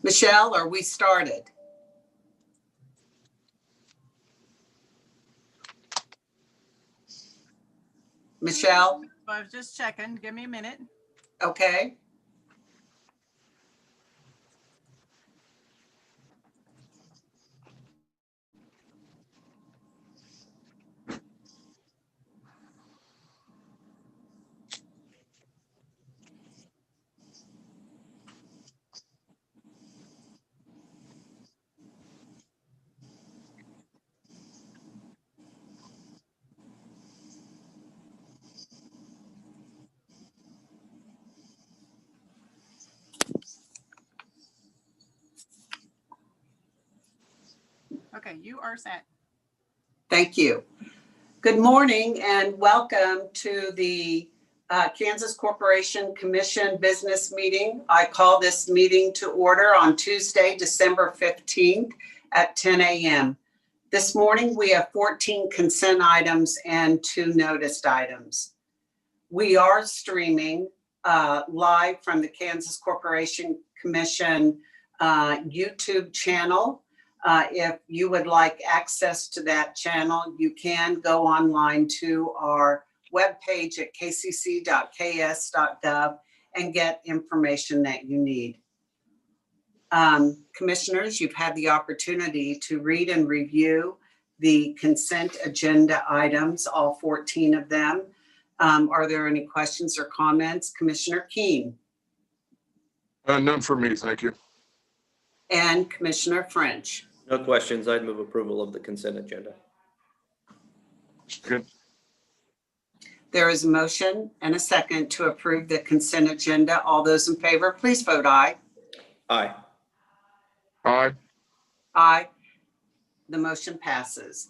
Michelle, are we started? Michelle? I was just checking. Give me a minute. Okay. Okay, you are set. Thank you. Good morning and welcome to the Kansas Corporation Commission business meeting. I call this meeting to order on Tuesday, December 15th at 10 a.m. This morning, we have 14 consent items and 2 noticed items. We are streaming live from the Kansas Corporation Commission YouTube channel. If you would like access to that channel, you can go online to our webpage at kcc.ks.gov and get information that you need. Commissioners, you've had the opportunity to read and review the consent agenda items, all 14 of them. Are there any questions or comments? Commissioner Keene. None for me, thank you. And Commissioner French. No questions. I'd move approval of the consent agenda. Good. There is a motion and a second to approve the consent agenda. All those in favor, please vote aye. Aye. Aye. Aye. The motion passes.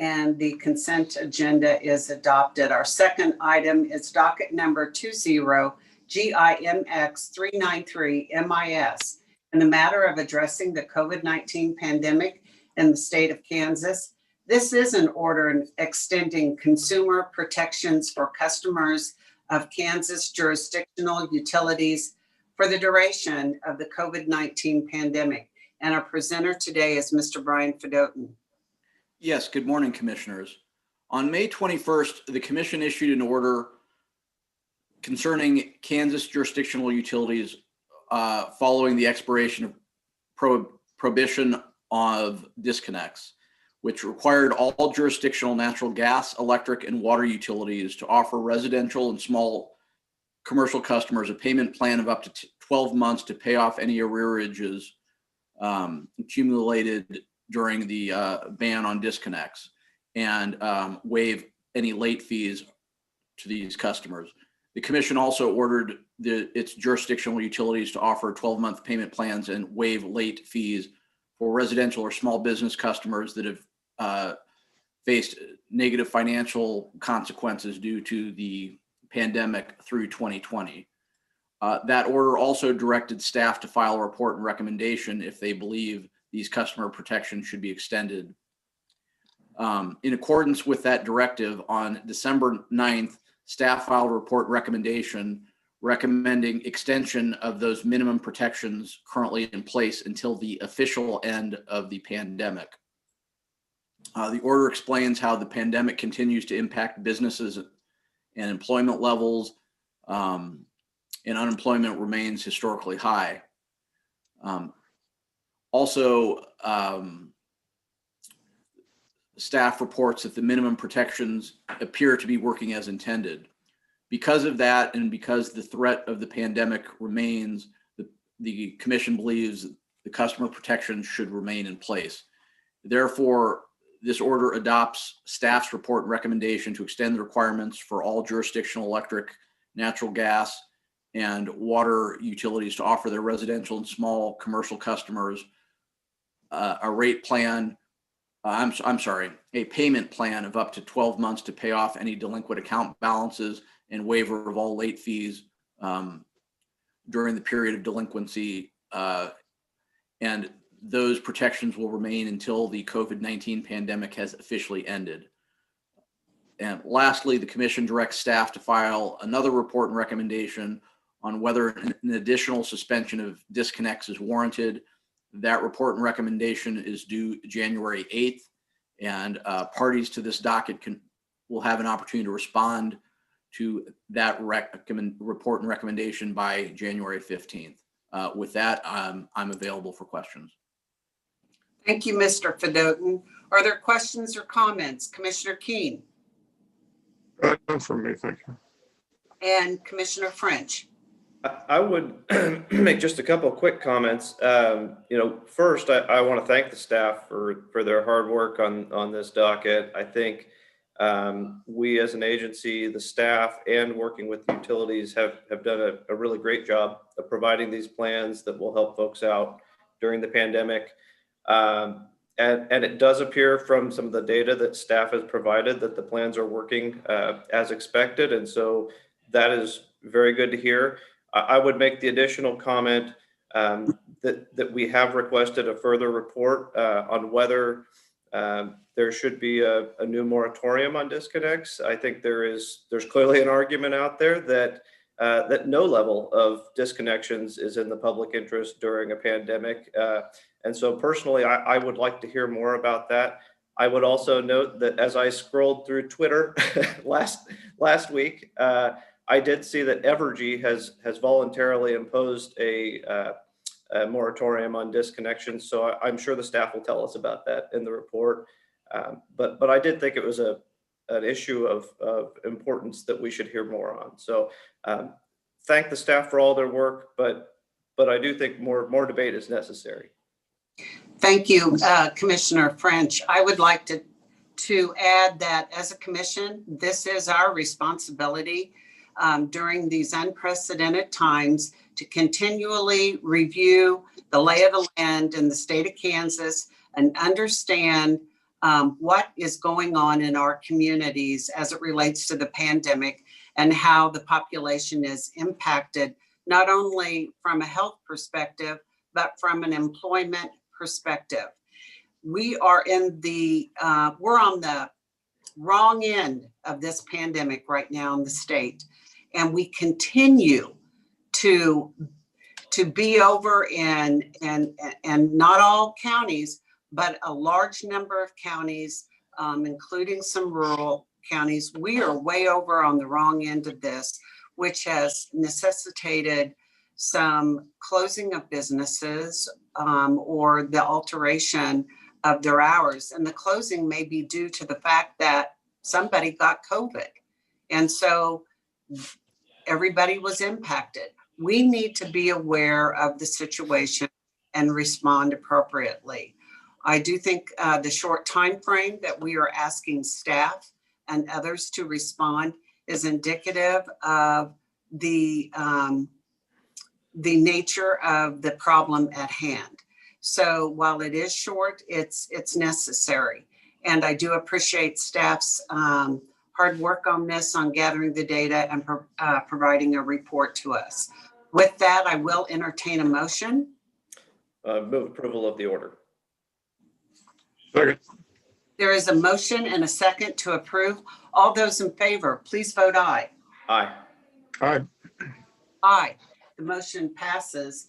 And the consent agenda is adopted. Our second item is docket number 20-GIMX-393-MIS. In the matter of addressing the COVID-19 pandemic in the state of Kansas. This is an order extending consumer protections for customers of Kansas jurisdictional utilities for the duration of the COVID-19 pandemic. And our presenter today is Mr. Brian Fedotin. Yes, good morning, commissioners. On May 21st, the commission issued an order concerning Kansas jurisdictional utilities following the expiration of prohibition of disconnects, which required all jurisdictional natural gas, electric, and water utilities to offer residential and small commercial customers a payment plan of up to 12 months to pay off any arrearages accumulated during the ban on disconnects and waive any late fees to these customers. The commission also ordered its jurisdictional utilities to offer 12-month payment plans and waive late fees for residential or small business customers that have faced negative financial consequences due to the pandemic through 2020. That order also directed staff to file a report and recommendation if they believe these customer protections should be extended. In accordance with that directive, on December 9th, staff filed a report recommendation recommending extension of those minimum protections currently in place until the official end of the pandemic. The order explains how the pandemic continues to impact businesses and employment levels, and unemployment remains historically high. Staff reports that the minimum protections appear to be working as intended. Because of that, and because the threat of the pandemic remains, the commission believes the customer protections should remain in place. Therefore, this order adopts staff's report and recommendation to extend the requirements for all jurisdictional electric, natural gas, and water utilities to offer their residential and small commercial customers a rate plan. A payment plan of up to 12 months to pay off any delinquent account balances and waiver of all late fees during the period of delinquency. And those protections will remain until the COVID-19 pandemic has officially ended. And lastly, the commission directs staff to file another report and recommendation on whether an additional suspension of disconnects is warranted. That report and recommendation is due January 8th, and parties to this docket will have an opportunity to respond to that report and recommendation by January 15th. With that, I'm available for questions. Thank you, Mr. Fedotin. Are there questions or comments? Commissioner Keen None from me, thank you. and Commissioner French. I would make just a couple of quick comments. First, I want to thank the staff for their hard work on this docket. I think we as an agency, the staff, and working with utilities have done a really great job of providing these plans that will help folks out during the pandemic. And it does appear from some of the data that staff has provided that the plans are working as expected. And so that is very good to hear. I would make the additional comment that we have requested a further report on whether there should be a new moratorium on disconnects. I think there's clearly an argument out there that no level of disconnections is in the public interest during a pandemic. And so personally, I would like to hear more about that. I would also note that as I scrolled through Twitter last week, I did see that Evergy has voluntarily imposed a moratorium on disconnections. So I'm sure the staff will tell us about that in the report. But I did think it was an issue of importance that we should hear more on. So thank the staff for all their work, but I do think more debate is necessary. Thank you, Commissioner French. I would like to add that as a commission, this is our responsibility during these unprecedented times to continually review the lay of the land in the state of Kansas and understand what is going on in our communities as it relates to the pandemic and how the population is impacted, not only from a health perspective, but from an employment perspective. We are we're on the wrong end of this pandemic right now in the state. And we continue to be over in not all counties, but a large number of counties, including some rural counties. We are way over on the wrong end of this, which has necessitated some closing of businesses or the alteration of their hours. And the closing may be due to the fact that somebody got COVID. And so everybody was impacted. We need to be aware of the situation and respond appropriately. I do think the short time frame that we are asking staff and others to respond is indicative of the nature of the problem at hand. So while it is short, it's necessary. And I do appreciate staff's hard work on this, on gathering the data and providing a report to us. With that, I will entertain a motion. Move approval of the order. Second. There is a motion and a second to approve. All those in favor, please vote aye. Aye. Aye. Aye. The motion passes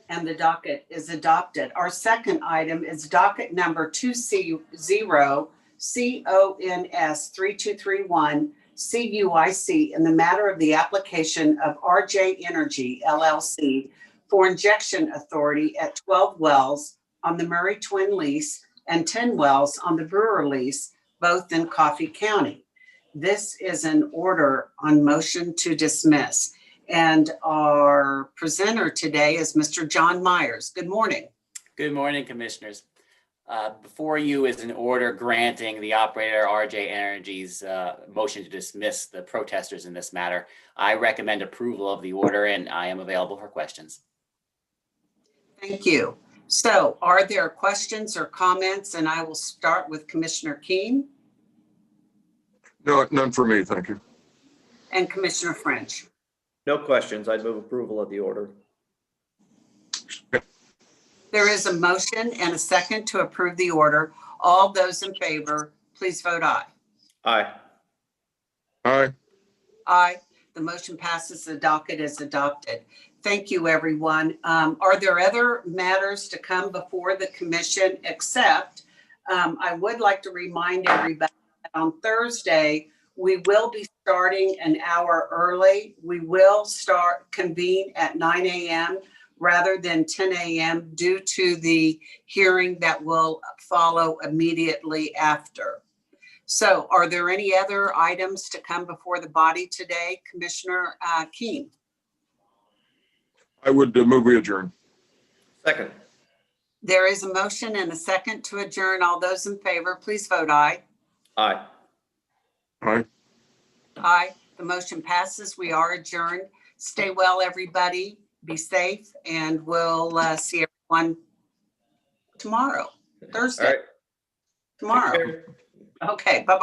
and the docket is adopted. Our second item is docket number 2C0CONS3231 CUIC in the matter of the application of RJ Energy LLC for injection authority at 12 wells on the Murray Twin lease and 10 wells on the Brewer lease, both in Coffee County. This is an order on motion to dismiss. And our presenter today is Mr. John Myers. Good morning. Good morning, Commissioners. Before you is an order granting the operator RJ Energy's motion to dismiss the protesters in this matter. I recommend approval of the order and I am available for questions. Thank you. So are there questions or comments? And I will start with Commissioner Keen No, none for me, thank you. and Commissioner French. No questions. I'd move approval of the order. There is a motion and a second to approve the order. All those in favor, please vote aye. Aye. Aye. Aye. The motion passes. The docket is adopted. Thank you, everyone. Are there other matters to come before the commission except I would like to remind everybody that on Thursday, we will be starting an hour early. We will convene at 9 a.m. rather than 10 a.m. due to the hearing that will follow immediately after. So are there any other items to come before the body today? Commissioner Keen? I would move we adjourn. Second. There is a motion and a second to adjourn. All those in favor, please vote aye. Aye. Aye. Aye. The motion passes. We are adjourned. Stay well, everybody. Be safe, and we'll see everyone tomorrow, All Thursday, right. Take tomorrow. care. Okay, bye-bye.